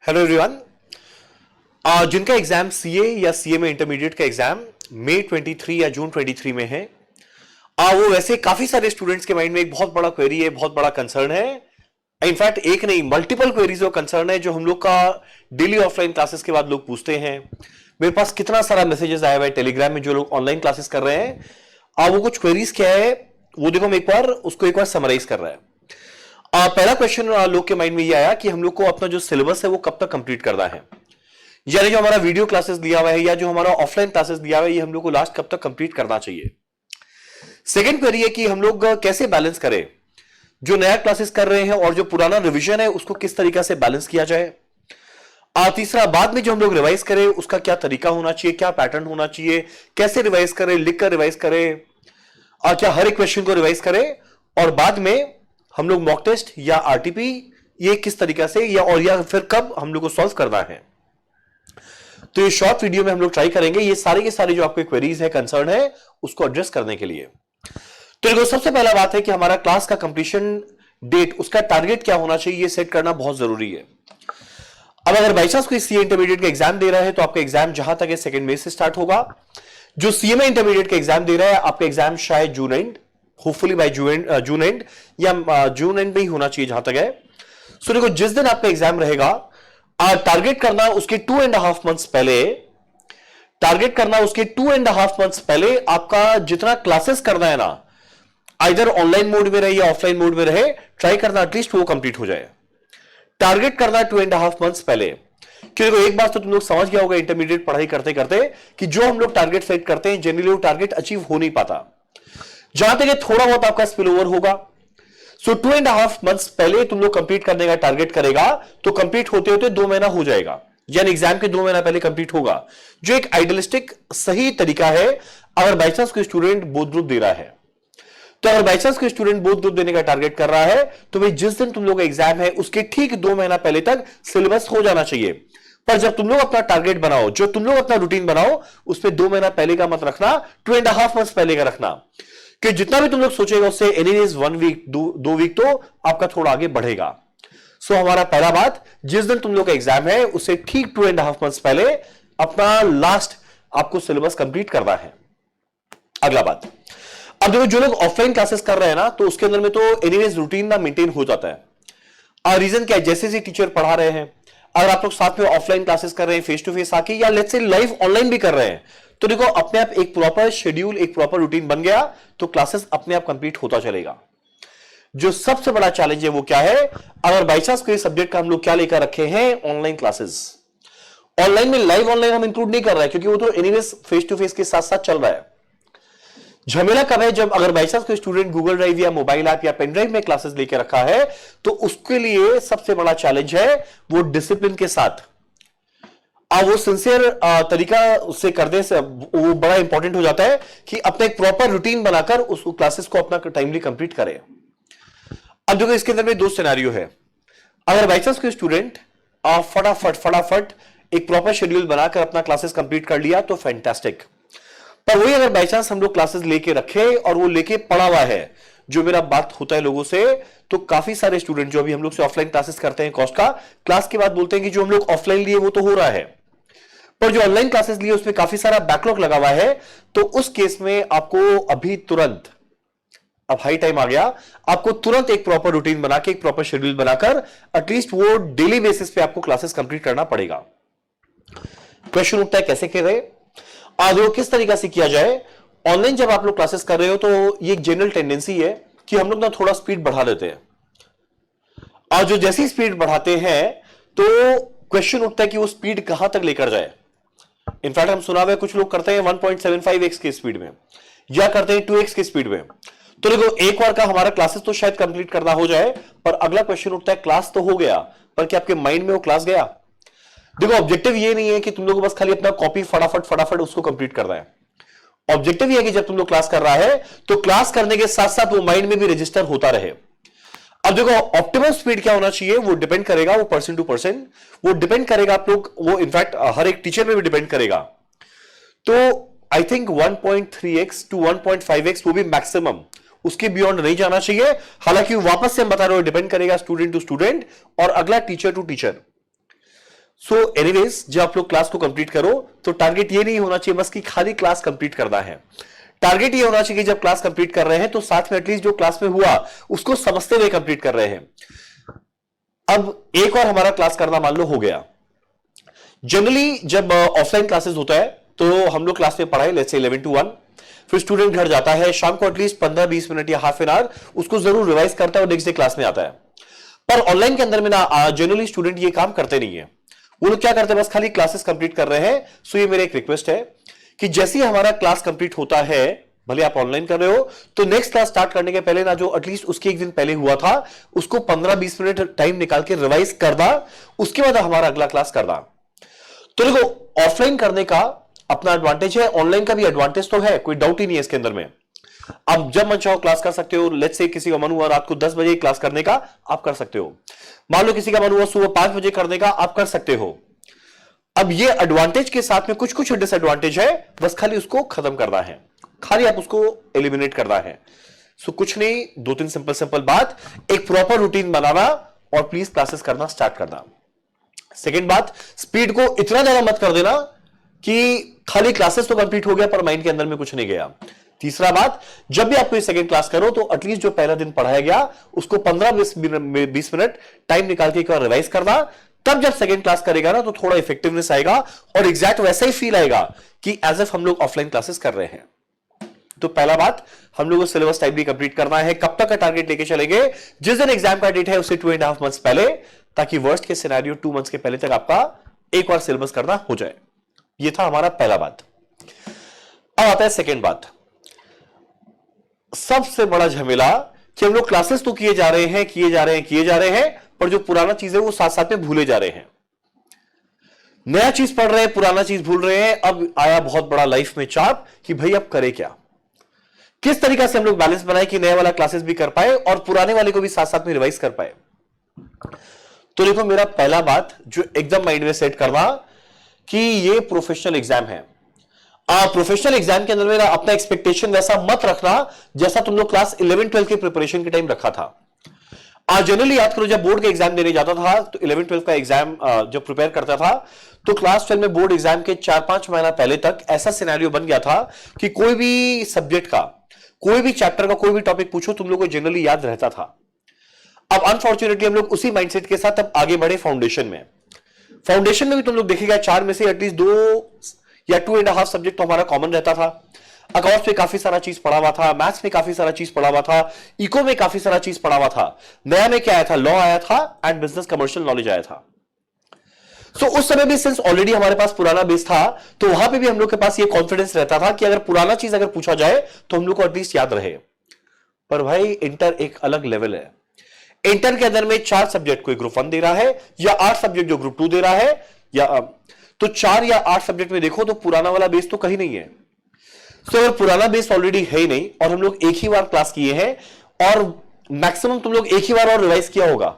Hello everyone. जिनका exam CA या CA में इंटरमीडिएट का एग्जाम मई 23 या जून 23 में है, वो वैसे काफी सारे स्टूडेंट्स के माइंड में एक बहुत बड़ा क्वेरी है, बहुत बड़ा कंसर्न है। इनफैक्ट एक नहीं, मल्टीपल क्वेरीज और कंसर्न है जो हम लोग का डेली ऑफलाइन क्लासेस के बाद लोग पूछते हैं। मेरे पास कितना सारा मैसेजेस आया हुआ है टेलीग्राम में जो लोग ऑनलाइन क्लासेस कर रहे हैं। वो कुछ क्वेरीज क्या है वो देखो, हम उसको एक बार समराइज कर रहा है। पहला क्वेश्चन लोग के माइंड में ये आया कि हम लोग को अपना जो सिलेबस है वो कब तक कंप्लीट करना है, यानी जो हमारा वीडियो क्लासेस दिया हुआ है या जो हमारा ऑफलाइन क्लासेस दिया हुआ है ये हम लोग को लास्ट कब तक कंप्लीट करना चाहिए। सेकंड क्वेरी है कि हम लोग कैसे बैलेंस करें, जो नया क्लासेस कर रहे हैं और जो पुराना रिवीजन है उसको किस तरीका से बैलेंस किया जाए। तीसरा, बाद में जो हम लोग रिवाइज करें उसका क्या तरीका होना चाहिए, क्या पैटर्न होना चाहिए, कैसे रिवाइज करें, लिख कर रिवाइज करें, क्या हर एक क्वेश्चन को रिवाइज करें, और बाद में हम लोग मॉक टेस्ट या आरटीपी ये किस तरीका से या फिर कब हम लोग को सॉल्व करना है। तो ये शॉर्ट वीडियो में हम लोग ट्राई करेंगे ये सारे के सारे जो आपके क्वेरीज है, कंसर्न है, उसको एड्रेस करने के लिए। तो देखो, सबसे पहला बात है कि हमारा क्लास का कंप्लीशन डेट, उसका टारगेट क्या होना चाहिए, ये सेट करना बहुत जरूरी है। अब अगर बाई चांस कोई सीए इंटरमीडिएट का एग्जाम दे रहा है तो आपका एग्जाम जहां तक है 2 मई से स्टार्ट होगा। जो सीएमए इंटरमीडिएट का एग्जाम दे रहा है आपका एग्जाम शायद June end, hopefully by June end या जून एंड में ही होना चाहिए जहां तक है। सो देखो, जिस दिन आपका एग्जाम रहेगा टारगेट करना उसके 2.5 मंथ्स पहले, टारगेट करना उसके 2.5 मंथ्स पहले आपका जितना क्लासेस करना है ना, आइदर ऑनलाइन मोड में रहे या ऑफलाइन मोड में रहे, ट्राई करना एटलीस्ट वो कंप्लीट हो जाए। टारगेट करना 2.5 मंथ्स पहले। क्योंकि एक बात तो तुम लोग समझ गया होगा इंटरमीडिएट पढ़ाई करते करते कि जो हम लोग टारगेट सेट करते हैं जनरली वो टारगेट अचीव हो नहीं पाता, जहां तक थोड़ा बहुत आपका स्पिल ओवर होगा। सो 2.5 मंथ्स पहले तुम लोग कंप्लीट करने का टारगेट करेगा तो कंप्लीट होते होते 2 महीना हो जाएगा, यानी एग्जाम के 2 महीना पहले कंप्लीट होगा, जो एक आइडियलिस्टिक सही तरीका है अगर बाई चांस कोई स्टूडेंट बोध ग्रुप दे रहा है। तो अगर बाई चांस कोई स्टूडेंट बोध ग्रुप देने का टारगेट कर रहा है तो भाई जिस दिन तुम लोग का एग्जाम है उसके ठीक 2 महीना पहले तक सिलेबस हो जाना चाहिए। पर जब तुम लोग अपना टारगेट बनाओ, जो तुम लोग अपना रूटीन बनाओ, उस पर 2 महीना पहले का मत रखना, 2.5 मंथ्स पहले का रखना, कि जितना भी तुम लोग सोचेगा उससे एनीवेज 1 वीक 2 वीक तो आपका थोड़ा आगे बढ़ेगा। सो हमारा पहला बात, जिस दिन तुम लोग का एग्जाम है उससे ठीक 2.5 मंथ्स पहले अपना लास्ट आपको सिलेबस कंप्लीट करना है। अगला बात, अब देखो जो लोग ऑफलाइन क्लासेस कर रहे हैं ना, तो उसके अंदर में तो एनीवेज रूटीन ना मेंटेन हो जाता है। रीजन क्या है, जैसे जैसे टीचर पढ़ा रहे हैं, अगर आप लोग साथ में ऑफलाइन क्लासेस कर रहे हैं फेस टू फेस आके, या लेट्स से लाइव ऑनलाइन भी कर रहे हैं, तो देखो अपने आप एक प्रॉपर शेड्यूल, एक प्रॉपर रूटीन बन गया तो क्लासेस अपने आप कंप्लीट होता चलेगा। जो सबसे बड़ा चैलेंज है वो क्या है, अगर बाई चांस कोई सब्जेक्ट का हम लोग क्या लेकर रखे हैं, ऑनलाइन क्लासेस। ऑनलाइन में लाइव ऑनलाइन हम इंक्लूड नहीं कर रहे हैं क्योंकि वो तो एनीवेज फेस टू फेस के साथ साथ चल रहा है। झमेला कब है, जब अगर बाई चांस कोई स्टूडेंट गूगल ड्राइव या मोबाइल ऐप या पेन ड्राइव में क्लासेस लेके रखा है, तो उसके लिए सबसे बड़ा चैलेंज है वो डिसिप्लिन के साथ वो सिंसियर तरीका उससे करने से वो बड़ा इंपॉर्टेंट हो जाता है कि अपना एक प्रॉपर रूटीन बनाकर उस क्लासेस को अपना टाइमली कंप्लीट करें। अब देखो इसके अंदर में 2 सिनेरियो है। अगर बाई चांस कोई स्टूडेंट फटाफट एक प्रॉपर शेड्यूल बनाकर अपना क्लासेस कंप्लीट कर लिया तो फैंटास्टिक। पर वही अगर बाई चांस हम लोग क्लासेस लेके रखे और वो लेके पड़ा हुआ है, जो मेरा बात होता है लोगों से, तो काफी सारे स्टूडेंट जो अभी हम लोग से ऑफलाइन क्लासेस करते हैं कॉस्ट का, क्लास के बाद बोलते हैं कि जो हम लोग ऑफलाइन लिए वो तो हो रहा है, पर जो ऑनलाइन क्लासेस लिए उसमें काफी सारा बैकलॉग लगा हुआ है। तो उस केस में आपको अभी तुरंत, अब हाई टाइम आ गया, आपको तुरंत एक प्रॉपर रूटीन बना के, एक प्रॉपर शेड्यूल बनाकर एटलीस्ट वो डेली बेसिस पे आपको क्लासेस कंप्लीट करना पड़ेगा। क्वेश्चन उठता है कैसे करें, वो किस तरीका से किया जाए। ऑनलाइन जब आप लोग क्लासेस कर रहे हो तो ये एक जनरल टेंडेंसी है कि हम लोग ना थोड़ा स्पीड बढ़ा लेते हैं, और जो जैसी स्पीड बढ़ाते हैं तो क्वेश्चन उठता है कि वो स्पीड कहां तक लेकर जाए। इनफैक्ट हम सुना हुआ कुछ लोग करते हैं 1.75x की स्पीड में, या करते हैं 2x की स्पीड में। तो देखो एक बार का हमारा क्लासेस तो शायद कंप्लीट करना हो जाए, पर अगला क्वेश्चन उठता है क्लास तो हो गया, पर क्या आपके माइंड में वो क्लास गया। देखो ऑब्जेक्टिव ये नहीं है कि तुम लोग को बस खाली अपना कॉपी फटाफट उसको कंप्लीट करना है। ऑब्जेक्टिव ये है कि जब तुम लोग क्लास कर रहा है तो क्लास करने के साथ साथ वो माइंड में भी रजिस्टर होता रहे। अब देखो ऑप्टिमम स्पीड क्या होना चाहिए वो डिपेंड करेगा, वो पर्सन टू पर्सन वो डिपेंड करेगा, आप लोग वो इनफैक्ट हर एक टीचर में भी डिपेंड करेगा। तो I think 1.3x to 1.5x वो भी मैक्सिमम, उसके बियॉन्ड नहीं जाना चाहिए। हालांकि वापस से हम बता रहे हो डिपेंड करेगा स्टूडेंट टू स्टूडेंट और अगला teacher to teacher. So anyways, जब आप लोग क्लास को कंप्लीट करो तो टारगेट ये नहीं होना चाहिए बस कि खाली क्लास कंप्लीट करना है। टारगेट ये होना चाहिए कि जब क्लास कंप्लीट कर रहे हैं तो साथ में एटलीस्ट जो क्लास में हुआ उसको समझते हुए कंप्लीट कर रहे हैं। अब एक और हमारा क्लास करना मान लो हो गया। जनरली जब ऑफलाइन क्लासेस होता है तो हम लोग क्लास में पढ़ाई लेट्स से 11 to 1, फिर स्टूडेंट घर जाता है, शाम को एटलीस्ट 15-20 मिनट या हाफ एन आवर उसको जरूर रिवाइज करता है और नेक्स्ट डे क्लास में आता है। पर ऑनलाइन के अंदर में ना जनरली स्टूडेंट ये काम करते नहीं है। वो लोग क्या करते हैं, बस खाली क्लासेस कंप्लीट कर रहे हैं। सो ये मेरा एक रिक्वेस्ट है कि जैसे ही हमारा क्लास कंप्लीट होता है, भले आप ऑनलाइन कर रहे हो, तो नेक्स्ट क्लास स्टार्ट करने के पहले ना जो एटलीस्ट उसके एक दिन पहले हुआ था उसको 15-20 मिनट टाइम निकाल के रिवाइज करना, उसके बाद हमारा अगला क्लास करना। तो देखो, ऑफलाइन करने का अपना एडवांटेज है, ऑनलाइन का भी एडवांटेज तो है, कोई डाउट ही नहीं है इसके अंदर में। अब जब मन चाहो क्लास कर सकते हो। लेट्स से किसी का मन हुआ रात को 10 बजे क्लास करने का, आप कर सकते हो। मान लो किसी का मन हुआ सुबह 5 बजे करने का, आप कर सकते हो। अब ये एडवांटेज के साथ में कुछ कुछ डिसएडवांटेज है, बस खाली उसको खत्म करना है, खाली आप उसको एलिमिनेट करना है। सो कुछ नहीं, 2-3 सिंपल सिंपल बात, एक प्रॉपर रूटीन बनाना और प्लीज क्लासेस करना स्टार्ट करना। सेकेंड बात, स्पीड को इतना ज्यादा मत कर देना कि खाली क्लासेस तो कंप्लीट हो गया पर माइंड के अंदर में कुछ नहीं गया। तीसरा बात, जब भी आप कोई सेकंड क्लास करो तो एटलीस्ट जो पहला दिन पढ़ाया गया उसको 15-20 मिनट टाइम निकाल के एक बार रिवाइज करना। तब जब सेकंड क्लास करेगा ना तो थोड़ा इफेक्टिवनेस आएगा और एग्जैक्ट वैसा ही फील आएगा कि एज इफ हम लोग ऑफलाइन क्लासेस कर रहे हैं। तो पहला बात, हम लोगों को सिलेबस टाइमली कंप्लीट करना है। कब तक का टारगेट लेके चलेंगे? जिस दिन एग्जाम का डेट है उससे 2.5 मंथ्स पहले, ताकि वर्स्ट के सिनेरियो 2 मंथ्स के पहले तक आपका एक बार सिलेबस करना हो जाए। ये था हमारा पहला बात। अब आता है सेकेंड बात, सबसे बड़ा झमेला कि हम लोग क्लासेस तो किए जा रहे हैं, पर जो पुराना चीज है वो साथ साथ में भूले जा रहे हैं। नया चीज पढ़ रहे हैं, पुराना चीज भूल रहे हैं। अब आया बहुत बड़ा लाइफ में चाप कि भाई अब करें क्या, किस तरीका से हम लोग बैलेंस बनाए कि नए वाला क्लासेस भी कर पाए और पुराने वाले को भी साथ साथ में रिवाइज कर पाए। तो देखो, मेरा पहला बात जो एकदम माइंड में सेट करना कि ये प्रोफेशनल एग्जाम है। प्रोफेशनल एग्जाम के अंदर मेरा अपना एक्सपेक्टेशन वैसा मत रखना जैसा तुम लोग क्लास 11-12 के प्रिपरेशन के टाइम रखा था। जनरली याद करो, जब बोर्ड का एग्जाम देने जाता था तो 11-12 का एग्जाम जब प्रिपेयर करता था तो क्लास 12 में बोर्ड एग्जाम के 4-5 महीना पहले तक ऐसा सिनेरियो बन गया था कि कोई भी सब्जेक्ट का, कोई भी चैप्टर का कोई भी टॉपिक पूछो तुम लोग को जनरली याद रहता था। अब अनफॉर्चुनेटली हम लोग उसी माइंडसेट के साथ अब आगे बढ़े फाउंडेशन में। फाउंडेशन में भी तुम लोग देखेगा 4 में से एटलीस्ट 2 या 2.5 सब्जेक्ट तो हमारा कॉमन रहता था। अकाउंट्स में काफी सारा चीज पढ़ा हुआ था, मैथ्स में काफी सारा चीज पढ़ा हुआ था, इको में काफी सारा चीज पढ़ा हुआ था। नया में क्या आया था? लॉ आया था एंड बिजनेस कमर्शियल नॉलेज आया था। सो उस समय भी सिंस ऑलरेडी हमारे पास पुराना बेस था तो वहां पे भी हम लोग के पास ये कॉन्फिडेंस रहता था कि अगर पुराना चीज अगर पूछा जाए तो हम लोग को एटलीस्ट याद रहे। पर भाई इंटर एक अलग लेवल है। इंटर के अंदर में 4 सब्जेक्ट कोई ग्रुप 1 दे रहा है या 8 सब्जेक्ट जो ग्रुप 2 दे रहा है, या तो 4 या 8 सब्जेक्ट में देखो तो पुराना वाला बेस तो कहीं नहीं है। तो अगर पुराना बेस ऑलरेडी है ही नहीं और हम लोग एक ही बार क्लास किए हैं और मैक्सिमम तुम लोग एक ही बार और रिवाइज किया होगा,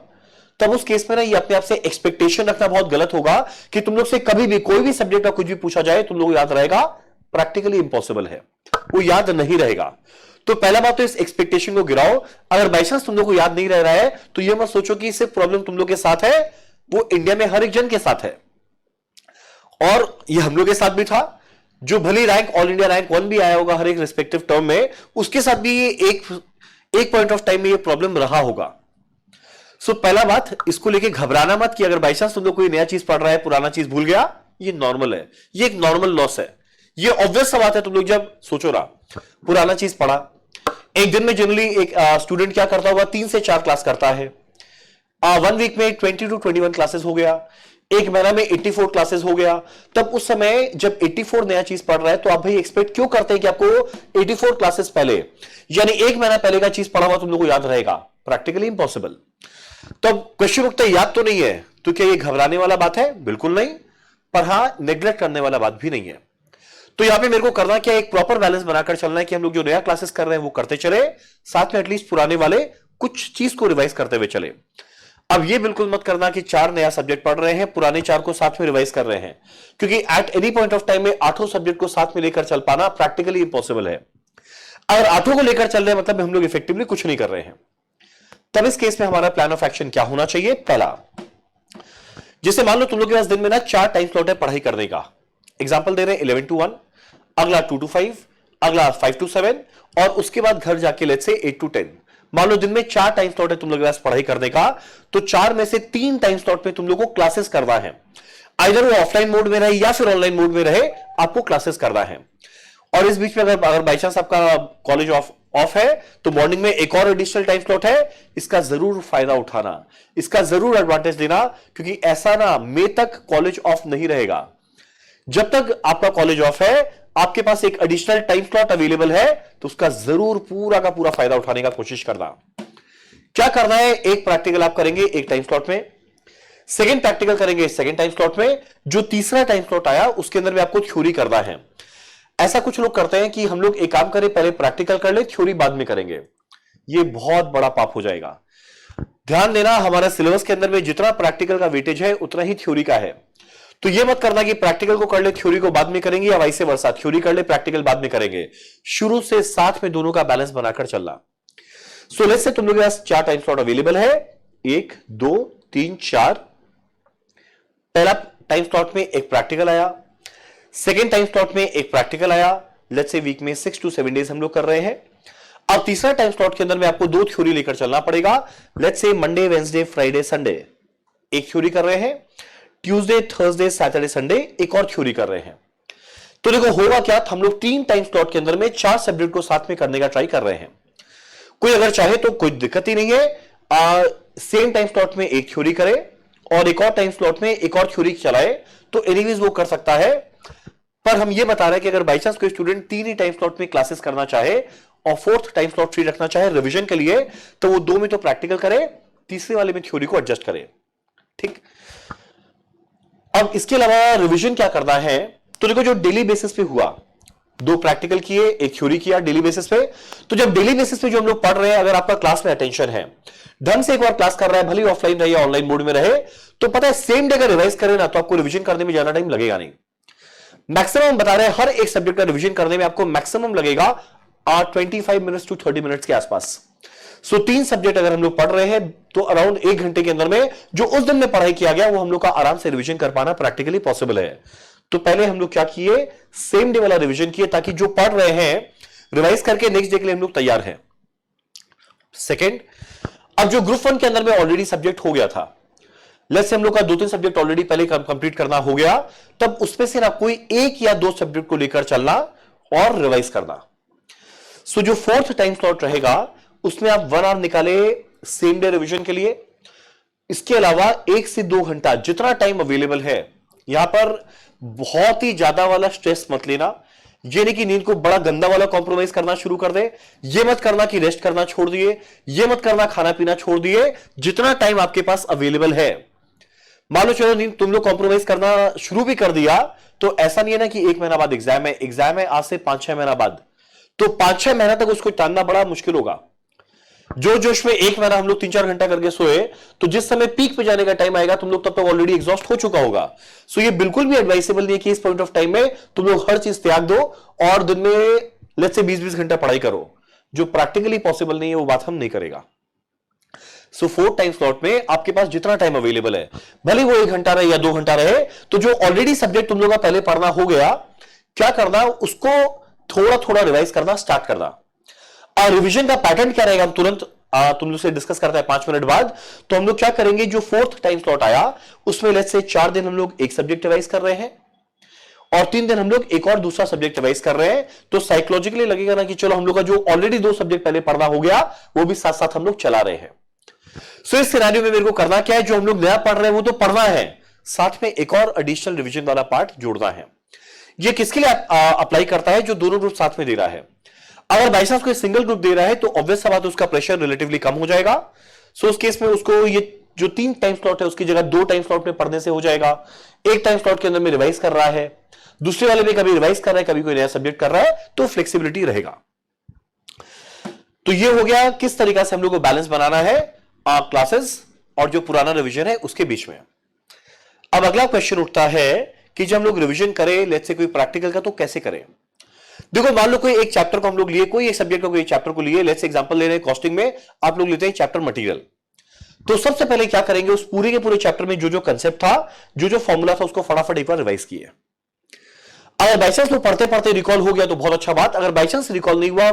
तब उस केस में ना ये अपने आप से एक्सपेक्टेशन रखना बहुत गलत होगा कि तुम लोग से कभी भी कोई भी सब्जेक्ट का कुछ भी पूछा जाए तुम लोग याद रहेगा। प्रैक्टिकली इंपॉसिबल है, वो याद नहीं रहेगा। तो पहला बात तो इस एक्सपेक्टेशन को गिराओ। अगर बाई चांस तुम लोग को याद नहीं रह रहा है तो ये मत सोचो कि इससे प्रॉब्लम तुम लोग के साथ है, वो इंडिया में हर एक जन के साथ है और ये हम लोग के साथ भी था। जो भली रैंक ऑल इंडिया रैंक 1 भी आया होगा हर एक रिस्पेक्टिव टर्म में, उसके साथ भी ये एक पॉइंट ऑफ टाइम में ये प्रॉब्लम रहा होगा। सो पहला बात, इसको लेके घबराना मत कि अगर बाई चांस तुम लोग कोई नया चीज पढ़ रहा है पुराना चीज भूल गया, ये नॉर्मल है, ये एक नॉर्मल लॉस है। ये ऑब्वियस सा बात है। तुम लोग जब सोचो रहा पुराना चीज पढ़ा, एक दिन में जनरली एक स्टूडेंट क्या करता होगा, 3 से 4 क्लास करता है। 1 वीक में 20 to 21 क्लासेस हो गया, एक महीना में 84 क्लासेस हो गया। तब उस समय जब 84 नया चीज पढ़ रहा है तो आप भाई एक्सपेक्ट क्यों करते हैं कि आपको 84 क्लासेस पहले यानी एक महीना पहले का चीज पढ़ा हुआ तुम लोग को याद रहेगा? Practically impossible. तो क्वेश्चन उठता है याद तो नहीं है, तो क्या ये घबराने वाला बात है? बिल्कुल नहीं। पर हां, नेग्लेक्ट करने वाला बात भी नहीं है। तो यहां पे मेरे को करना क्या, एक प्रॉपर बैलेंस बनाकर चलना है कि हम लोग जो नया क्लासेस कर रहे हैं वो करते चले, साथ में एटलीस्ट पुराने वाले कुछ चीज को रिवाइज करते हुए चले। अब ये बिल्कुल मत करना कि 4 नया सब्जेक्ट पढ़ रहे हैं, पुराने 4 को साथ में रिवाइज कर रहे हैं, क्योंकि at any point of time में 8 सब्जेक्ट को साथ में लेकर चल पाना प्रैक्टिकली इंपॉसिबल है। अगर 8 को लेकर चल रहे हैं मतलब हम लोग इफेक्टिवली कुछ नहीं कर रहे हैं। तब इस केस में हमारा प्लान ऑफ एक्शन क्या होना चाहिए? पहला, जैसे मान लो तुम लोग के पास दिन में ना 4 टाइम स्लॉट है पढ़ाई करने का। एग्जाम्पल दे रहे हैं 11 to 1, अगला 2 to 5, अगला 5 to 7 और उसके बाद घर जाके लेट्स से 8 to 10। मान लो दिन में 4 टाइम स्लॉट है तुम लोग के पास पढ़ाई करने का, तो 4 में से 3 टाइम स्लॉट में तुम लोग को क्लासेस करना है। आइदर वो ऑफलाइन मोड में रहे या फिर ऑनलाइन मोड में रहे, आपको क्लासेस करना है। और इस बीच में अगर बाई चांस आपका कॉलेज ऑफ है तो मॉर्निंग में एक और एडिशनल टाइम स्लॉट है। इसका जरूर फायदा उठाना, इसका जरूर एडवांटेज देना, क्योंकि ऐसा ना मई तक कॉलेज ऑफ नहीं रहेगा। जब तक आपका कॉलेज ऑफ है, आपके पास एक एडिशनल टाइम स्लॉट अवेलेबल है, तो उसका जरूर पूरा का पूरा फायदा उठाने का कोशिश करना। क्या करना है, एक प्रैक्टिकल आप करेंगे एक टाइम स्लॉट में, सेकेंड प्रैक्टिकल करेंगे सेकेंड टाइम स्लॉट में, जो तीसरा टाइम स्लॉट आया उसके अंदर में आपको थ्योरी करना है। ऐसा कुछ लोग करते हैं कि हम लोग एक काम करें, पहले प्रैक्टिकल कर ले, थ्योरी बाद में करेंगे। ये बहुत बड़ा पाप हो जाएगा। ध्यान देना, हमारा सिलेबस के अंदर में जितना प्रैक्टिकल का वेटेज है उतना ही थ्योरी का है। तो ये मत करना कि प्रैक्टिकल को कर ले थ्योरी को बाद में करेंगे, या वैसे वर्षा थ्योरी कर ले प्रैक्टिकल बाद में करेंगे। शुरू से साथ में दोनों का बैलेंस बनाकर चलना। सो लेट्स से तुम लोग के पास 4 टाइम स्लॉट अवेलेबल है, 1 2 3 4। पहला टाइम स्लॉट में एक प्रैक्टिकल आया, सेकेंड टाइम स्लॉट में एक प्रैक्टिकल आया। लेट्स से वीक में 6 to 7 डेज हम लोग कर रहे हैं। अब तीसरा टाइम स्लॉट के अंदर में आपको 2 थ्योरी लेकर चलना पड़ेगा। Let's say Monday Wednesday Friday Sunday एक थ्योरी कर रहे हैं, ट्यूसडे थर्सडे सैटरडे संडे एक और थ्योरी कर रहे हैं। तो देखो होगा क्या, हम लोग 3 टाइम स्लॉट के अंदर में 4 सब्जेक्ट को साथ में करने का ट्राई कर रहे हैं। कोई अगर चाहे तो कोई दिक्कत ही नहीं है, सेम टाइम स्लॉट में एक थ्योरी करे और एक और टाइम स्लॉट में एक और थ्योरी चलाए, तो एनीवेज वो कर सकता है। पर हम ये बता रहे हैं कि अगर बाई चांस कोई स्टूडेंट 3 ही टाइम स्लॉट में क्लासेस करना चाहे और 4th टाइम स्लॉट फ्री रखना चाहे रिवीजन के लिए, तो वो 2 में तो प्रैक्टिकल करे, तीसरे वाले में थ्योरी को एडजस्ट करे। ठीक, अब इसके अलावा रिवीजन क्या करना है, तो देखो जो डेली बेसिस पे हुआ, 2 प्रैक्टिकल किए एक थ्योरी किया डेली बेसिस पे। तो जब डेली बेसिस पे जो हम लोग पढ़ रहे हैं, अगर आपका क्लास में अटेंशन है, ढंग से एक बार क्लास कर रहा है, भले ऑफलाइन रहे या ऑनलाइन मोड में रहे, तो पता है सेम डे का रिवाइज करें ना, तो आपको रिवीजन करने में ज्यादा टाइम लगेगा नहीं। मैक्सिमम बता रहे हैं हर एक सब्जेक्ट का रिवीजन करने में आपको मैक्सिमम लगेगा 25 मिनट्स टू 30 मिनट्स के आसपास। सो 3 सब्जेक्ट अगर हम लोग पढ़ रहे हैं, तो अराउंड 1 घंटे के अंदर में जो उस दिन में पढ़ाई किया गया वो हम लोग का आराम से रिवीजन कर पाना प्रैक्टिकली पॉसिबल है। तो पहले हम लोग क्या किए, सेम डे वाला रिवीजन किए, ताकि जो पढ़ रहे हैं रिवाइज करके नेक्स्ट डे के लिए हम लोग तैयार हैं। सेकेंड, अब जो ग्रुप 1 के अंदर में ऑलरेडी सब्जेक्ट हो गया था, लेट्स से हम लोग का 2-3 सब्जेक्ट ऑलरेडी पहले कंप्लीट करना हो गया, तब उसमें से ना कोई 1 या 2 सब्जेक्ट को लेकर चलना और रिवाइज करना। सो जो 4th टाइम स्लॉट रहेगा उसमें आप 1 आवर निकाले सेम डे रिवीजन के लिए। इसके अलावा 1 से 2 घंटा जितना टाइम अवेलेबल है, यहां पर बहुत ही ज्यादा वाला स्ट्रेस मत लेना। ये नहीं कि नींद को बड़ा गंदा वाला कॉम्प्रोमाइज करना शुरू कर दे। ये मत करना कि रेस्ट करना छोड़ दिए, ये मत करना खाना पीना छोड़ दिए। जितना टाइम आपके पास अवेलेबल है, मान लो चलो नींद तुम लोग कॉम्प्रोमाइज करना शुरू भी कर दिया, तो ऐसा नहीं है ना कि 1 महीना बाद एग्जाम है आज से 5-6 महीना बाद, तो 5-6 महीना तक उसको टालना बड़ा मुश्किल होगा। जो जोश में 1 महीना हम लोग 3-4 घंटा करके सोए, तो जिस समय पीक पे जाने का टाइम आएगा तुम लोग तब तक ऑलरेडी एग्जॉस्ट हो चुका होगा। सो ये बिल्कुल भी एडवाइसेबल नहीं है कि इस पॉइंट ऑफ टाइम में तुम लोग हर चीज त्याग दो और दिन में लेट्स से 20-20 घंटा पढ़ाई करो। जो प्रैक्टिकली पॉसिबल नहीं है वो बात हम नहीं करेगा। सो 4 टाइम स्लॉट में आपके पास जितना टाइम अवेलेबल है, भले वो 1 घंटा रहे या 2 घंटा रहे, तो जो ऑलरेडी सब्जेक्ट तुम लोग का पहले पढ़ना हो गया, क्या करना, उसको थोड़ा थोड़ा रिवाइज करना स्टार्ट करना। रिवीजन का पैटर्न क्या रहेगा, हम तुरंत तुम लोग से डिस्कस करते हैं 5 मिनट बाद। तो हम लोग क्या करेंगे, जो 4th टाइम स्लॉट आया उसमें लेट्स से 4 दिन हम लोग एक सब्जेक्ट रिवाइज कर रहे हैं और 3 दिन हम लोग एक और दूसरा सब्जेक्ट रिवाइज कर रहे हैं। तो साइकोलॉजिकली लगेगा ना कि चलो हम लोग का जो ऑलरेडी 2 सब्जेक्ट पहले पढ़ना हो गया वो भी साथ साथ हम लोग चला रहे हैं। सो इस सिनेरियो में मेरे को करना क्या है, जो हम लोग नया पढ़ रहे हैं वो तो पढ़ना है, साथ में एक और एडिशनल रिवीजन वाला पार्ट जोड़ना है। ये किसके लिए अप्लाई करता है, जो दोनों ग्रुप साथ में दे रहा है। अगर बाई चांस कोई सिंगल ग्रुप दे रहा है तो ऑब्वियस सा बात है उसका प्रेशर रिलेटिवली कम हो जाएगा। सो उस केस में उसको ये जो 3 टाइम स्लॉट है उसकी जगह 2 टाइम स्लॉट में पढ़ने से हो जाएगा। एक टाइम स्लॉट के अंदर में रिवाइज कर रहा है, दूसरे वाले में कभी रिवाइज कर रहा है, कभी कोई नया सब्जेक्ट कर रहा है, तो फ्लेक्सिबिलिटी रहेगा। तो ये हो गया किस तरीका से हम लोग को बैलेंस बनाना है क्लासेस और जो पुराना रिवीजन है उसके बीच में। अब अगला क्वेश्चन उठता है कि जब हम लोग रिवीजन करें लेट्स से कोई प्रैक्टिकल का, तो कैसे करें। देखो मान लो कोई एक चैप्टर को हम लोग लिए, कोई एक सब्जेक्ट का कोई चैप्टर को लिए, लेट्स एग्जांपल ले रहे हैं कॉस्टिंग में, आप लोग लेते हैं चैप्टर मटेरियल। तो सबसे पहले क्या करेंगे, उस पूरे के पूरे चैप्टर में जो जो कंसेप्ट था, जो जो फॉर्मूला था, उसको फटाफट एक बार रिवाइज किए। अगर बाई चांस तो पढ़ते पढ़ते रिकॉल हो गया तो बहुत अच्छा बात, अगर बाई चांस रिकॉल नहीं हुआ,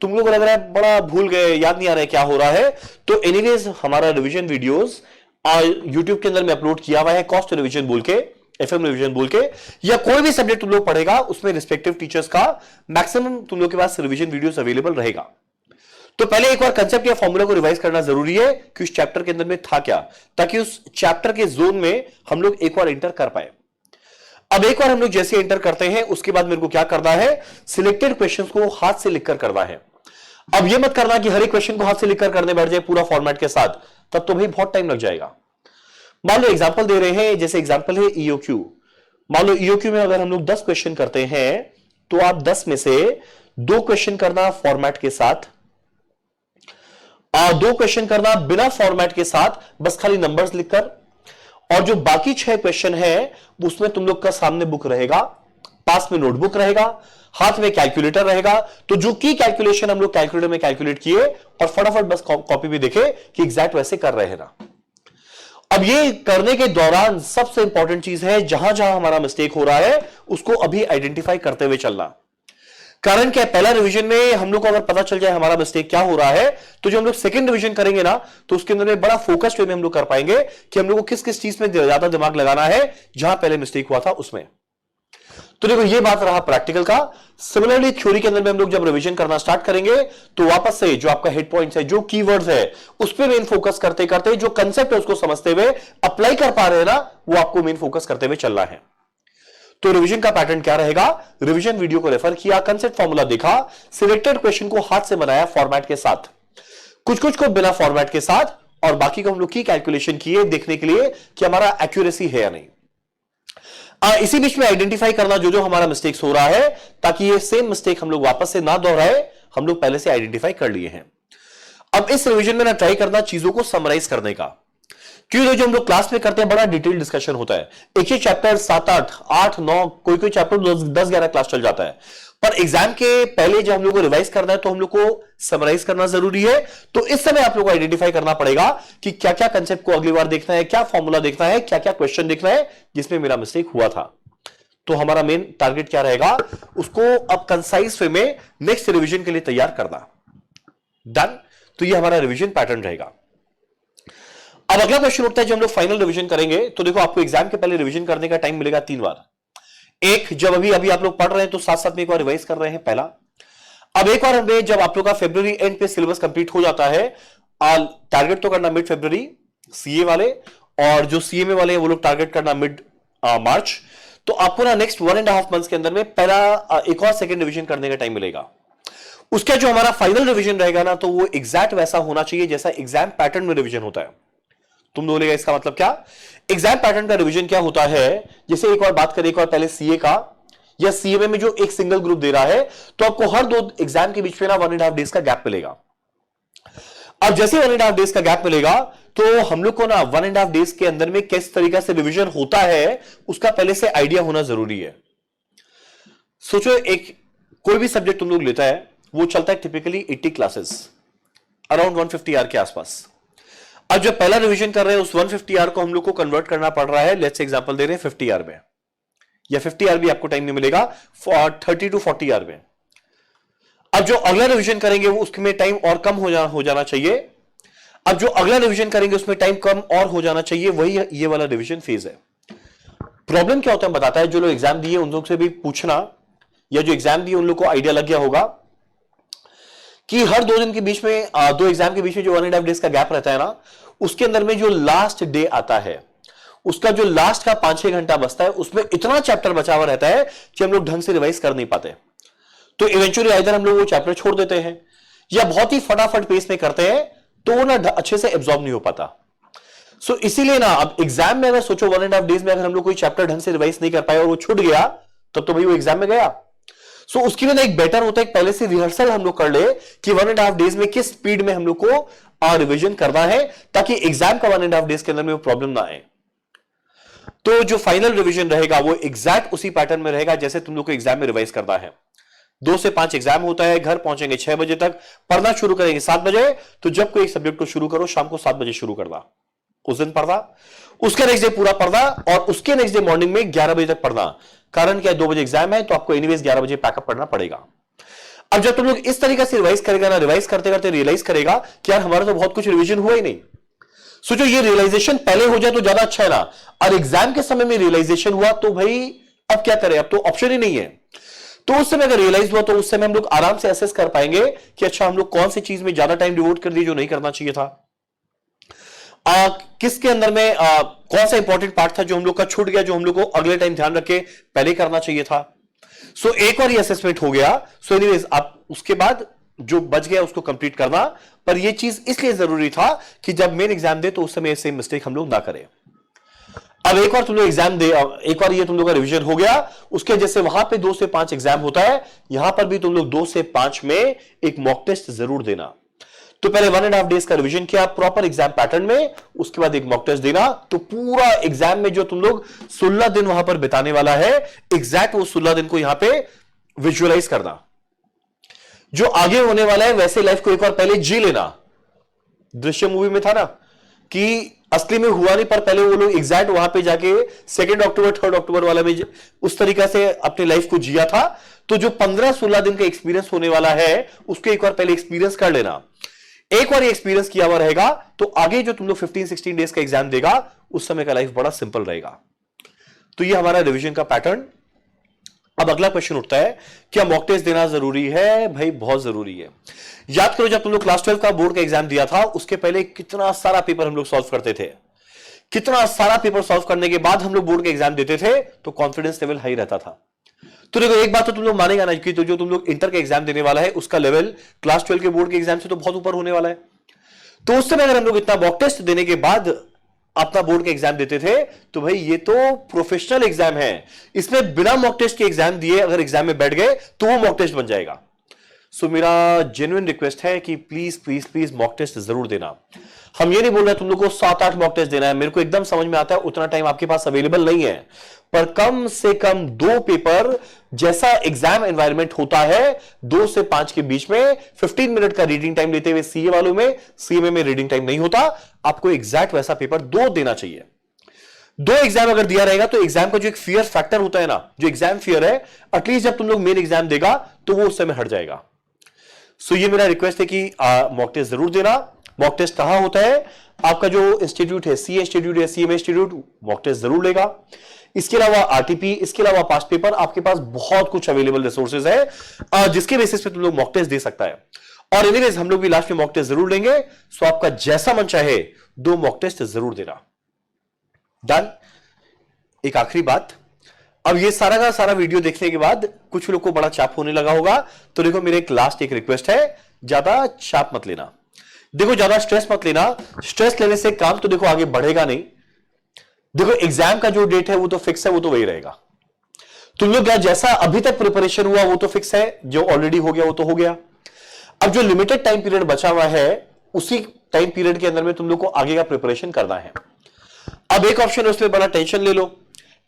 तुम लोग लग रहा है बड़ा भूल गए, याद नहीं आ रहा है क्या हो रहा है, तो एनीवेज हमारा रिवीजन वीडियोस यूट्यूब के अंदर में अपलोड किया हुआ है, कॉस्ट रिवीजन बोल के, एफएम रिवीजन बोल के, या कोई भी सब्जेक्ट तुम लोग पढ़ेगा उसमें रिस्पेक्टिव टीचर्स का मैक्सिमम तुम लोग के पास रिवीजन वीडियोस अवेलेबल रहेगा। तो पहले एक बार कंसेप्ट या फॉर्मूला को रिवाइज करना जरूरी है कि उस चैप्टर के अंदर में था क्या, ताकि उस चैप्टर के जोन में हम लोग एक बार एंटर कर पाए। अब एक बार हम लोग जैसे एंटर करते हैं, उसके बाद मेरे को क्या करना है, सिलेक्टेड क्वेश्चंस को हाथ से लिखकर करना है। अब ये मत करना कि हर एक क्वेश्चन को हाथ से लिखकर करने बैठ जाए पूरा फॉर्मेट के साथ, तब तो भाई बहुत टाइम लग जाएगा। मान लो एग्जांपल दे रहे हैं, जैसे एग्जांपल है ईओक्यू। मान लो ईओक्यू में अगर हम लोग 10 क्वेश्चन करते हैं, तो आप 10 में से 2 क्वेश्चन करना फॉर्मेट के साथ, 2 क्वेश्चन करना बिना फॉर्मेट के साथ, बस खाली नंबर्स लिखकर, और जो बाकी 6 क्वेश्चन है उसमें तुम लोग का सामने बुक रहेगा, पास में नोटबुक रहेगा, हाथ में कैलकुलेटर रहेगा। तो जो की कैलकुलेशन हम लोग कैलकुलेटर में कैलकुलेट किए और फटाफट बस कॉपी भी देखे कि एग्जैक्ट वैसे कर रहे हैं ना। अब ये करने के दौरान सबसे इंपॉर्टेंट चीज है, जहां जहां हमारा मिस्टेक हो रहा है उसको अभी आइडेंटिफाई करते हुए चलना। कारण क्या है, पहला रिवीजन में हम लोग को अगर पता चल जाए हमारा मिस्टेक क्या हो रहा है, तो जो हम लोग सेकंड रिवीजन करेंगे ना, तो उसके अंदर में बड़ा फोकस्ड वे में हम लोग कर पाएंगे कि हम लोग को किस किस चीज में ज्यादा दिमाग लगाना है, जहां पहले मिस्टेक हुआ था उसमें। तो देखो ये बात रहा प्रैक्टिकल का। सिमिलरली थ्योरी के अंदर में हम लोग जब रिवीजन करना स्टार्ट करेंगे, तो वापस से जो आपका हेड पॉइंट्स है, जो कीवर्ड्स है, उस पर मेन फोकस करते करते जो कंसेप्ट है उसको समझते हुए अप्लाई कर पा रहे हैं ना, वो आपको मेन फोकस करते हुए चलना है। तो रिवीजन का पैटर्न क्या रहेगा, रिवीजन वीडियो को रेफर किया, कंसेप्ट फॉर्मूला देखा, सिलेक्टेड क्वेश्चन को हाथ से बनाया फॉर्मेट के साथ, कुछ कुछ को बिना फॉर्मेट के साथ, और बाकी को हम लोग की कैलकुलेशन किए देखने के लिए कि हमारा एक्यूरेसी है या नहीं। इसी बीच में आइडेंटिफाई करना जो जो हमारा मिस्टेक्स हो रहा है, ताकि ये सेम मिस्टेक हम लोग वापस से ना दोहराए, हम लोग पहले से आइडेंटिफाई कर लिए हैं। अब इस रिवीजन में ना ट्राई करना चीजों को समराइज करने का, क्योंकि जो हम लोग क्लास में करते हैं बड़ा डिटेल डिस्कशन होता है, एक ही चैप्टर 7 8 9, कोई कोई चैप्टर 10 11 क्लास चल जाता है। पर एग्जाम के पहले जब हम लोग को रिवाइज करना है, तो हम लोग को समराइज करना जरूरी है। तो इस समय आप लोग को आइडेंटिफाई करना पड़ेगा कि क्या क्या कंसेप्ट को अगली बार देखना है, क्या फॉर्मूला देखना है, क्या क्या क्वेश्चन देखना है जिसमें मेरा मिस्टेक हुआ था। तो हमारा मेन टारगेट क्या रहेगा, उसको अब कंसाइज वे में नेक्स्ट रिवीजन के लिए तैयार करना। डन। तो ये हमारा रिवीजन पैटर्न रहेगा। अब अगला क्वेश्चन उठता है, जब हम लोग फाइनल रिवीजन करेंगे, तो देखो आपको एग्जाम के पहले रिवीजन करने का टाइम मिलेगा 3 बार। एक, जब अभी अभी आप लोग पढ़ रहे हैं तो साथ साथ में एक बार रिवाइज कर रहे हैं, पहला। अब एक बार हमें जब आप लोग का फरवरी एंड पे सिलेबस कंप्लीट हो जाता है, टारगेट तो करना मिड फरवरी सीए वाले, और जो सीएमए वाले हैं वो लोग टारगेट करना मिड मार्च। तो आपको ना नेक्स्ट 1.5 मंथ्स के अंदर में पहला एक और सेकंड रिवीजन करने का टाइम मिलेगा। उसका जो हमारा फाइनल रिवीजन रहेगा ना, तो वो एग्जैक्ट वैसा होना चाहिए जैसा एग्जाम पैटर्न में रिवीजन होता है। तुम बोलेगा इसका मतलब क्या, एग्जाम पैटर्न का रिवीजन क्या होता है, जैसे एक और बात करें, एक और पहले सीए का या सीएमए में जो एक सिंगल ग्रुप दे रहा है, तो आपको हर 2 एग्जाम के बीच में ना 1.5 डेज का गैप मिलेगा। अब जैसे 1.5 डेज का गैप मिलेगा, तो हम लोग को ना 1.5 डेज के अंदर में किस तरीका से रिवीजन होता है उसका पहले से आइडिया होना जरूरी है। सोचो, एक कोई भी सब्जेक्ट तुम लोग लेता है, वो चलता है टिपिकली 80 क्लासेस, अराउंड 150 आवर के आसपास। अब जब पहला रिवीजन कर रहे हैं, उस 150 आवर को हम लोग को कन्वर्ट करना पड़ रहा है, लेट्स एग्जांपल दे रहे हैं 50 आवर में, या 50 आवर भी आपको टाइम नहीं मिलेगा, 30 to 40 आवर में। अब जो अगला रिवीजन करेंगे वो उसमें टाइम और कम हो जाना चाहिए। अब जो अगला रिवीजन करेंगे उसमें टाइम कम और हो जाना चाहिए, वही ये वाला रिवीजन फेज है। प्रॉब्लम क्या होता है बताता है, जो लोग एग्जाम दिए उन लोग से भी पूछना, या जो एग्जाम दिए उन लोग को आइडिया लग गया होगा कि हर 2 दिन के बीच में, 2 एग्जाम के बीच में जो 1.5 डेज का गैप रहता है ना, उसके अंदर में जो लास्ट डे आता है, उसका जो लास्ट का 5-6 घंटा बचता है, उसमें इतना चैप्टर बचा हुआ रहता है कि हम लोग ढंग से रिवाइज कर नहीं पाते। तो इवेंचुअली आइदर हम लोग वो चैप्टर छोड़ देते हैं, या बहुत ही फटाफट पेस में करते हैं, तो वो ना अच्छे से एब्जॉर्ब नहीं हो पाता। सो इसीलिए ना अब एग्जाम में अगर सोचो 1.5 डेज में अगर हम लोग कोई चैप्टर ढंग से रिवाइज नहीं कर पाए और वो छूट गया, तब तो भाई वो एग्जाम में गया। सो उसके लिए ना एक बेटर होता है पहले से रिहर्सल हम लोग कर ले कि 1.5 डेज में किस स्पीड में हम लोग को रिवीजन करना है, ताकि एग्जाम का 1.5 डेज के अंदर में वो प्रॉब्लम ना आए। तो जो फाइनल रिवीजन रहेगा वो एग्जैक्ट उसी पैटर्न में रहेगा जैसे तुम लोग को एग्जाम में रिवाइज करना है। 2 से 5 एग्जाम होता है, घर पहुंचेंगे 6 बजे तक, पढ़ना शुरू करेंगे 7 बजे। तो जब कोई सब्जेक्ट को शुरू करो शाम को 7 बजे शुरू करना, उस दिन पढ़ना, उसके नेक्स्ट डे पूरा पढ़ना और उसके नेक्स्ट डे मॉर्निंग में 11 बजे तक पढ़ना। कारण क्या है, 2 बजे एग्जाम है तो आपको एनीवेज 11 बजे पैकअप करना पड़ेगा। अब जब तुम लोग इस तरीके से रिवाइज करेगा ना, रिवाइज करते करते रियलाइज करेगा कि यार हमारा तो बहुत कुछ रिवीजन हुआ ही नहीं। सोचो ये रियलाइजेशन पहले हो जाए तो ज्यादा अच्छा है ना, और एग्जाम के समय में रियलाइजेशन हुआ तो भाई अब क्या करें, अब तो ऑप्शन ही नहीं है। तो उस समय अगर रियलाइज हुआ तो उस समय हम लोग आराम से असेस कर पाएंगे कि अच्छा हम लोग कौन सी चीज में ज्यादा टाइम डिवोट कर दिए जो नहीं करना चाहिए था, किसके अंदर में कौन सा इंपॉर्टेंट पार्ट था जो हम लोग का छूट गया, जो हम लोग को अगले टाइम ध्यान रख के पहले करना चाहिए था। सो एक और ये असेसमेंट हो गया। सो एनीवेज आप उसके बाद जो बच गया उसको कंप्लीट करना, पर ये चीज इसलिए जरूरी था कि जब मेन एग्जाम दे तो उस समय सेम मिस्टेक हम लोग ना करें। अब एक और तुम लोग एग्जाम दे, एक और ये तुम लोग का रिवीजन हो गया, उसके जैसे वहां पे 2 से 5 एग्जाम होता है, यहां पर भी तुम लोग 2 से 5 में एक मॉक टेस्ट जरूर देना। तो पहले 1.5 डेज का रिवीजन किया प्रॉपर एग्जाम पैटर्न में, उसके बाद एक मॉक टेस्ट देना। तो पूरा एग्जाम में जो तुम लोग 16 दिन वहां पर बिताने वाला है, एग्जैक्ट वो 16 दिन को यहां पे विजुअलाइज करना। जो आगे होने वाला है वैसे लाइफ को एक बार पहले जी लेना। दृश्य मूवी में था ना कि असली में हुआ नहीं, पर पहले वो लोग एग्जैक्ट वहां पे जाके 2 अक्टूबर 3 अक्टूबर वाला में उस तरीका से अपनी लाइफ को जिया था। तो जो 15-16 दिन का एक्सपीरियंस होने वाला है उसको एक बार पहले एक्सपीरियंस कर लेना। एक बार एक्सपीरियंस किया हुआ रहेगा तो आगे जो तुम लोग 15-16 डेज का एग्जाम देगा उस समय का लाइफ बड़ा सिंपल रहेगा। तो ये हमारा रिवीजन का पैटर्न। अब अगला क्वेश्चन उठता है, क्या मॉक टेस्ट देना जरूरी है? भाई बहुत जरूरी है। याद करो जब तुम लोग क्लास 12 का बोर्ड का एग्जाम दिया था उसके पहले कितना सारा पेपर हम लोग सॉल्व करते थे, कितना सारा पेपर सॉल्व करने के बाद हम लोग बोर्ड का एग्जाम देते थे तो कॉन्फिडेंस लेवल हाई रहता था। तो देखो एक बात तो तुम लोग मानेगा ना कि तो जो तुम लोग इंटर का एग्जाम देने वाला है उसका लेवल क्लास 12 के बोर्ड के एग्जाम से तो बहुत ऊपर होने वाला है। तो उस समय अगर हम लोग इतना मॉक टेस्ट देने के बाद अपना बोर्ड के एग्जाम देते थे तो भाई ये तो प्रोफेशनल एग्जाम है, इसमें बिना मॉक टेस्ट के एग्जाम दिए अगर एग्जाम में बैठ गए तो वो मॉक टेस्ट बन जाएगा। सो मेरा जेन्युइन रिक्वेस्ट है कि please please please mock test जरूर देना। हम ये नहीं बोल रहे तुम लोग को 7-8 मॉक टेस्ट देना है, मेरे को एकदम समझ में आता है उतना टाइम आपके पास अवेलेबल नहीं है, पर कम से कम 2 पेपर जैसा एग्जाम एनवायरनमेंट होता है 2 से 5 के बीच में 15 मिनट का रीडिंग टाइम लेते हुए सीए वालों में, सीएमए में रीडिंग टाइम नहीं होता, आपको एग्जैक्ट वैसा पेपर 2 देना चाहिए। 2 एग्जाम अगर दिया रहेगा तो एग्जाम का जो एक फियर फैक्टर होता है ना, जो एग्जाम फियर है, एटलीस्ट जब तुम लोग मेन एग्जाम देगा तो वो उस समय हट जाएगा। सो ये मेरा रिक्वेस्ट है कि मॉक टेस्ट जरूर देना। मॉक टेस्ट कहां होता है? आपका जो इंस्टीट्यूट है, सीए इंस्टीट्यूट या सीएमए इंस्टीट्यूट, मॉक टेस्ट जरूर लेगा। इसके अलावा आरटीपी, इसके अलावा पास्ट पेपर, आपके पास बहुत कुछ अवेलेबल रिसोर्सेज है जिसके बेसिस पे तुम लोग मॉक टेस्ट दे सकता है। और एनीवेज हम लोग भी लास्ट में मॉक टेस्ट जरूर लेंगे। सो आपका जैसा मन चाहे 2 मॉक टेस्ट जरूर देना। डन। एक आखिरी बात, अब ये सारा का सारा वीडियो देखने के बाद कुछ लोग को बड़ा चाप होने लगा होगा, तो देखो मेरे एक लास्ट एक रिक्वेस्ट है, ज्यादा चाप मत लेना। देखो ज्यादा स्ट्रेस मत लेना, स्ट्रेस लेने से काम तो देखो आगे बढ़ेगा नहीं। देखो एग्जाम का जो डेट है वो तो फिक्स है, वो तो वही रहेगा। तुम लोग क्या जैसा अभी तक प्रिपरेशन हुआ वो तो फिक्स है, जो ऑलरेडी हो गया वो तो हो गया। अब जो लिमिटेड टाइम पीरियड बचा हुआ है उसी टाइम पीरियड के अंदर में तुम लोग को आगे का प्रिपरेशन करना है। अब एक ऑप्शन है उसमें बड़ा टेंशन ले लो।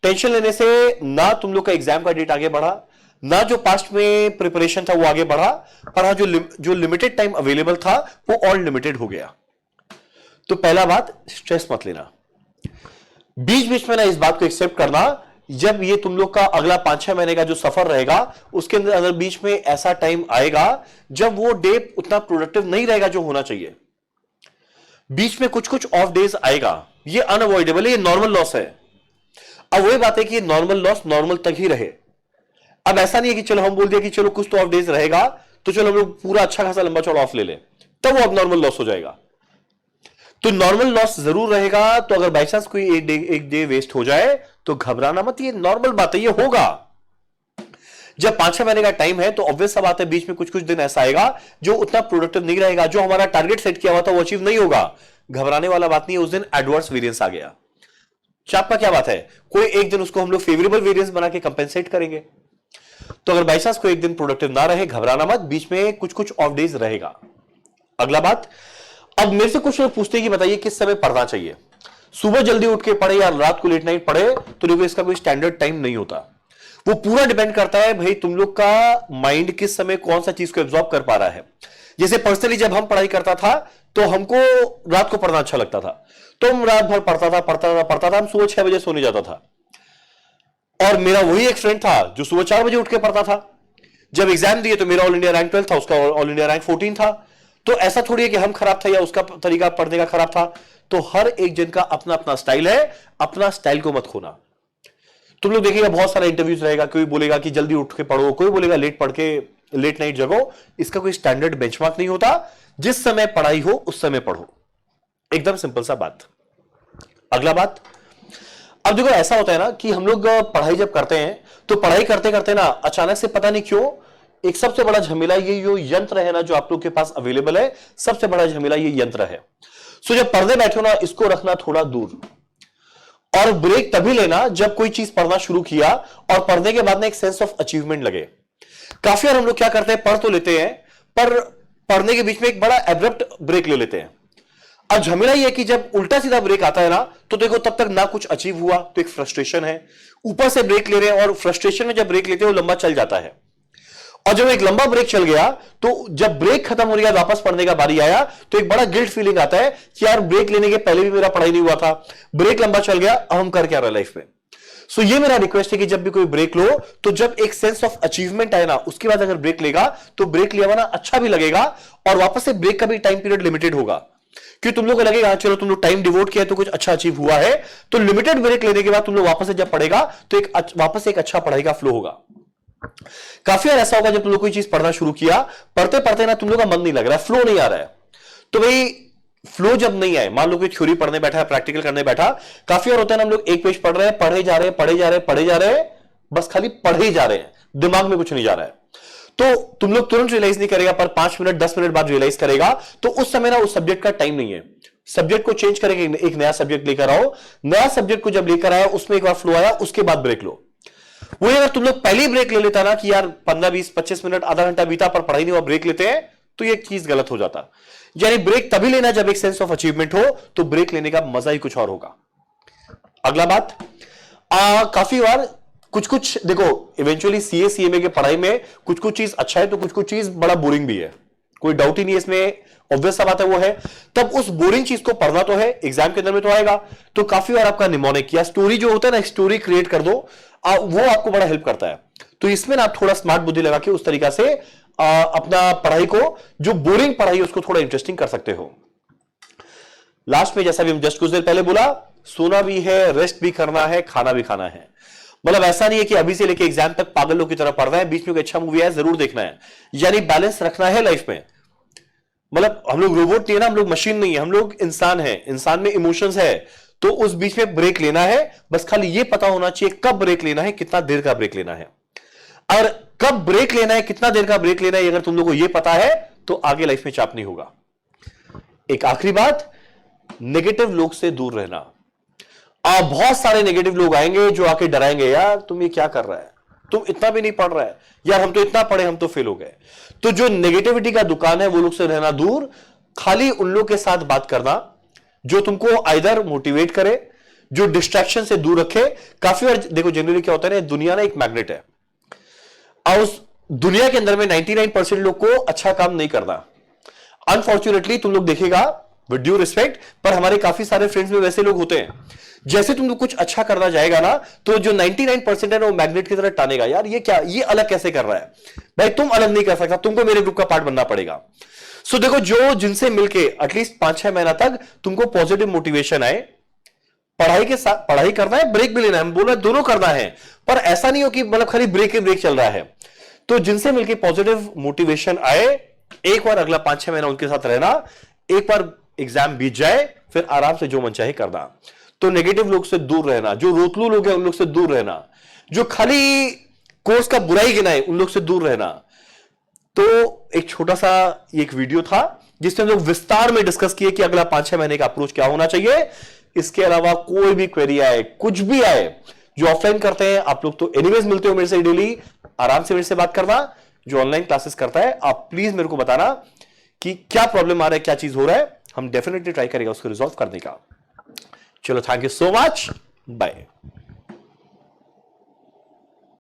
टेंशन लेने से ना तुम लोग का एग्जाम का डेट आगे बढ़ा, ना जो पास्ट में प्रिपरेशन था वो आगे बढ़ा, पर हाँ जो लिमिटेड टाइम अवेलेबल था वो ऑल लिमिटेड हो गया। तो पहला बात, स्ट्रेस मत लेना। बीच बीच में ना इस बात को एक्सेप्ट करना, जब ये तुम लोग का अगला 5-6 महीने का जो सफर रहेगा उसके अंदर बीच में ऐसा टाइम आएगा जब वो डे उतना प्रोडक्टिव नहीं रहेगा जो होना चाहिए। बीच में कुछ कुछ ऑफ डेज आएगा, ये अनअवॉइडेबल है, ये नॉर्मल लॉस है। अब वही बात है कि नॉर्मल लॉस नॉर्मल तक ही रहे। अब ऐसा नहीं है कि चलो हम बोल दिया कि चलो कुछ तो ऑफ डेज रहेगा तो चलो हम लोग पूरा अच्छा खासा लंबा चौड़ा ऑफ ले ले, तब वो अब नॉर्मल लॉस हो जाएगा। तो नॉर्मल लॉस जरूर रहेगा। तो अगर बाई चांस कोई एक डे वेस्ट हो जाए तो घबराना मत, ये नॉर्मल बात है, ये होगा। जब 5-6 महीने का टाइम है तो ऑब्वियस सा बात है बीच में कुछ कुछ दिन ऐसा आएगा जो उतना प्रोडक्टिव नहीं रहेगा, जो हमारा टारगेट सेट किया हुआ था वो अचीव नहीं होगा। घबराने वाला बात नहीं है, उस दिन एडवर्स वेरिएंस आ गया, चाप का क्या बात है, कोई एक दिन उसको हम लोग फेवरेबल वेरिएंस बना के कंपेंसेट करेंगे। तो अगर बाई चांस कोई एक दिन प्रोडक्टिव ना रहे, घबराना मत, बीच में कुछ कुछ ऑफ डेज रहेगा। अगला बात, अब मेरे से कुछ लोग पूछते हैं कि बताइए किस समय पढ़ना चाहिए, सुबह जल्दी उठ के पढ़े या रात को लेट नाइट पढ़े। तो देखो इसका कोई स्टैंडर्ड टाइम नहीं होता, वो पूरा डिपेंड करता है भाई तुम लोग का माइंड किस समय कौन सा चीज को एब्जॉर्ब कर पा रहा है। जैसे पर्सनली जब हम पढ़ाई करता था तो हमको रात को पढ़ना अच्छा लगता था, तो हम रात भर पढ़ता था, हम सुबह 6 बजे सोने जाता था। और मेरा वही एक फ्रेंड था जो सुबह 4 बजे उठ के पढ़ता था। जब एग्जाम दिए तो मेरा ऑल इंडिया रैंक 12 था, उसका ऑल इंडिया रैंक 14 था। तो ऐसा थोड़ी है कि हम खराब था या उसका तरीका पढ़ने का खराब था। तो हर एक जन का अपना अपना स्टाइल है, अपना स्टाइल को मत खोना। तुम लोग देखिएगा बहुत सारा इंटरव्यूज रहेगा, कोई बोलेगा कि जल्दी उठ के पढ़ो, कोई बोलेगा लेट पढ़ के लेट नाइट जगो। इसका कोई स्टैंडर्ड बेंचमार्क नहीं होता। जिस समय पढ़ाई हो उस समय पढ़ो, एकदम सिंपल सा बात। अगला बात, अब देखो ऐसा होता है ना कि हम लोग पढ़ाई जब करते हैं तो पढ़ाई करते करते ना अचानक से पता नहीं क्यों एक सबसे बड़ा झमेला ये जो यंत्र है ना जो आप लोग के पास अवेलेबल है, सबसे बड़ा झमेला ये यंत्र है। सो जब पढ़ने बैठो ना इसको रखना थोड़ा दूर, और ब्रेक तभी लेना जब कोई चीज पढ़ना शुरू किया और पढ़ने के बाद ना एक सेंस ऑफ अचीवमेंट लगे। काफी बार हम लोग क्या करते हैं, पढ़ तो लेते हैं पर पढ़ने के बीच में एक बड़ा एब्रप्ट ब्रेक ले लेते हैं। अब झमेला यह कि जब उल्टा सीधा ब्रेक आता है ना तो देखो तब तक ना कुछ अचीव हुआ, तो एक फ्रस्ट्रेशन है। ऊपर से ब्रेक ले रहे हैं और फ्रस्ट्रेशन में जब ब्रेक लेते हैं वो लंबा चल जाता है। और जब एक लंबा ब्रेक चल गया तो जब ब्रेक खत्म हो गया वापस पढ़ने का बारी आया तो एक बड़ा गिल्ट फीलिंग आता है कि यार ब्रेक लेने के पहले भी मेरा पढ़ाई नहीं हुआ था, ब्रेक लंबा चल गया, अब हम कर क्या रहे लाइफ में। सो ये मेरा रिक्वेस्ट है कि जब भी कोई ब्रेक लो तो जब एक सेंस ऑफ अचीवमेंट आए ना उसके बाद अगर ब्रेक लेगा तो ब्रेक लिया हुआ ना अच्छा भी लगेगा, और वापस से ब्रेक का भी टाइम पीरियड लिमिटेड होगा। क्योंकि तुम लोग को लगेगा चलो तुम लोग टाइम डिवोट किया तो कुछ अच्छा अचीव हुआ है, तो लिमिटेड ब्रेक लेने के बाद तुम लोग वापस से जब पढ़ेगा तो एक वापस से एक अच्छा पढ़ाई का फ्लो होगा। काफी बार ऐसा होगा जब तुम लोग कोई चीज पढ़ना शुरू किया, पढ़ते पढ़ते ना तुम लोग का मन नहीं लग रहा है, फ्लो नहीं आ रहा है। तो भाई फ्लो जब नहीं आए, मान लो कि थ्योरी पढ़ने बैठा है, प्रैक्टिकल करने बैठा, काफी बार होता है ना हम लोग एक पेज पढ़ रहे हैं, पढ़े जा रहे हैं, बस खाली पढ़े ही जा रहे हैं, दिमाग में कुछ नहीं जा रहा है। तो तुम लोग तुरंत रियलाइज नहीं करेगा पर 5 मिनट 10 मिनट बाद रियलाइज करेगा। तो उस समय ना उस सब्जेक्ट का टाइम नहीं है, सब्जेक्ट को चेंज करेंगे, एक नया सब्जेक्ट लेकर आओ। नया सब्जेक्ट को जब लेकर आया उसमें एक बार फ्लो आया उसके बाद ब्रेक लो। वही अगर तुम लोग पहले ब्रेक ले लेता ना कि यार 15 20 25 मिनट आधा घंटा बीता पर पढ़ाई नहीं हुआ, ब्रेक लेते हैं, तो ये चीज गलत हो जाता। यानी ब्रेक तभी लेना जब एक सेंस ऑफ अचीवमेंट हो, तो ब्रेक लेने का मजा ही कुछ और होगा। अगला बात, काफी बार कुछ देखो इवेंचुअली सीए सीएमए के पढ़ाई में कुछ चीज अच्छा है तो कुछ चीज बड़ा बोरिंग भी है, कोई डाउट ही नहीं है इसमें, ऑब्वियस सा बात है वो है। तब उस बोरिंग चीज को पढ़ना तो है, एग्जाम के अंदर में तो आएगा। तो काफी बार आपका निमोनिक या स्टोरी जो होता है ना, स्टोरी क्रिएट कर दो, वो आपको बड़ा हेल्प करता है। तो इसमें ना आप थोड़ा स्मार्ट बुद्धि लगा के उस तरीका से अपना पढ़ाई को, जो बोरिंग पढ़ाई है उसको थोड़ा इंटरेस्टिंग कर सकते हो। लास्ट में जैसा भी हम जस्ट कुछ देर पहले बोला, सोना भी है, रेस्ट भी करना है, खाना भी खाना है। मतलब ऐसा नहीं है कि अभी से लेके एग्जाम तक पागलों की तरह पढ़ रहे हैं, बीच में कोई अच्छा मूवी है जरूर देखना है, यानी बैलेंस रखना है लाइफ में। मतलब हम लोग रोबोट नहीं है ना, हम लोग मशीन नहीं है, हम लोग इंसान है, इंसान में इमोशंस है। तो उस बीच में ब्रेक लेना है, बस खाली ये पता होना चाहिए कब ब्रेक लेना है, कितना देर का ब्रेक लेना है। और कब ब्रेक लेना है, कितना देर का ब्रेक लेना है, अगर तुम लोगों को ये पता है तो आगे लाइफ में चाप नहीं होगा। एक आखिरी बात, नेगेटिव लोग से दूर रहना। बहुत सारे नेगेटिव लोग आएंगे जो आके डराएंगे, यार तुम ये क्या कर रहा है, तुम इतना भी नहीं पढ़ रहा है, यार हम तो इतना पढ़े हम तो फेल हो गए। तो जो नेगेटिविटी का दुकान है वो लोग से रहना दूर, खाली उन लोग के साथ बात करना जो तुमको आइदर मोटिवेट करे, जो डिस्ट्रैक्शन से दूर रखे। काफी बार देखो जनरली क्या होता है ना, दुनिया ना एक मैग्नेट है, और उस दुनिया के अंदर में 99% लोग को अच्छा काम नहीं करना। अनफॉर्चुनेटली तुम लोग देखेगा, विद ड्यू रिस्पेक्ट, पर हमारे काफी सारे फ्रेंड्स में वैसे लोग होते हैं, जैसे तुम लोग कुछ अच्छा करना जाएगा ना तो जो 99% है ना वो मैग्नेट की तरह टानेगा, यार ये क्या, ये अलग कैसे कर रहा है, भाई तुम अलग नहीं कर सकता, तुमको मेरे ग्रुप का पार्ट बनना पड़ेगा। सो देखो जो जिनसे मिलके एटलीस्ट 5-6 महीना तक तुमको पॉजिटिव मोटिवेशन आए, पढ़ाई के साथ पढ़ाई करना है, ब्रेक भी लेना है, हम बोल रहे दोनों करना है, पर ऐसा नहीं हो कि मतलब खाली ब्रेक ही ब्रेक चल रहा है। तो जिनसे मिलके पॉजिटिव मोटिवेशन आए, एक बार अगला 5-6 महीना उनके साथ रहना, एक बार एग्जाम बीत जाए फिर आराम से जो मन चाहे करना। तो नेगेटिव लोग से दूर रहना, जो रोतलू लोग हैं उन लोग से दूर रहना, जो खाली कोर्स का बुराई गिनाए उन लोग से दूर रहना। तो एक छोटा सा एक वीडियो था जिसमें हम लोग विस्तार में डिस्कस किए कि अगला 5-6 महीने का अप्रोच क्या होना चाहिए। इसके अलावा कोई भी क्वेरी आए, कुछ भी आए, जो ऑफलाइन करते हैं आप लोग तो एनीवेज मिलते हो मेरे से डेली, आराम से मेरे से बात करना। जो ऑनलाइन क्लासेस करता है आप प्लीज मेरे को बताना कि क्या प्रॉब्लम आ रहा है, क्या चीज हो रहा है, हम डेफिनेटली ट्राई करेंगे उसको रिजॉल्व करने का। चलो thank you so much, bye.